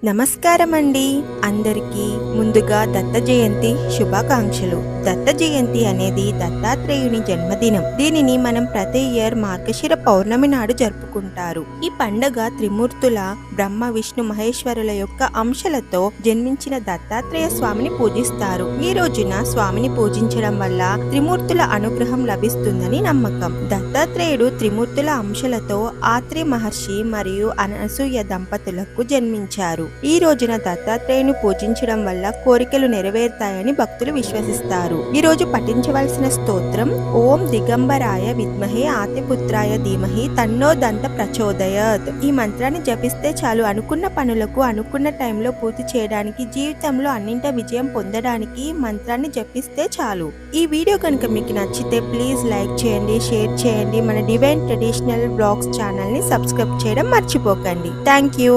నమస్కారం అండి అందరికీ ముందుగా దత్త జయంతి శుభాకాంక్షలు. దత్త జయంతి అనేది దత్తాత్రేయుని జన్మదినం. దీనిని మనం ప్రతి ఇయర్ మార్గశిర పౌర్ణమి నాడు జరుపుకుంటారు. ఈ పండగ త్రిమూర్తుల బ్రహ్మ విష్ణు మహేశ్వరుల యొక్క అంశలతో జన్మించిన దత్తాత్రేయ స్వామిని పూజిస్తారు. ఈ రోజున స్వామిని పూజించడం వల్ల త్రిమూర్తుల అనుగ్రహం లభిస్తుందని నమ్మకం. దత్తాత్రేయుడు త్రిమూర్తుల అంశలతో ఆత్రి మహర్షి మరియు అనసూయ దంపతులకు జన్మించారు. ఈ రోజున దత్తాత్రేయుని పూజించడం వల్ల కోరికలు నెరవేరుతాయని భక్తులు విశ్వసిస్తారు. ఈ రోజు పఠించవలసిన స్తోత్రం ఓం దిగంబరాయ విద్మహే ఆతిపుత్రాయ ధీమహి తన్నో దంత ప్రచోదయత్. ఈ మంత్రాన్ని జపిస్తే చాలు అనుకున్న పనులకు అనుకున్న టైంలో పూర్తి చేయడానికి, జీవితంలో అన్నింట విజయం పొందడానికి మంత్రాన్ని జపిస్తే చాలు. ఈ వీడియో కనుక మీకు నచ్చితే ప్లీజ్ లైక్ చేయండి, షేర్ చేయండి. మన డివైన్ ట్రెడిషనల్ బ్లాగ్స్ ఛానల్ ని సబ్స్క్రైబ్ చేయడం మర్చిపోకండి. Thank you.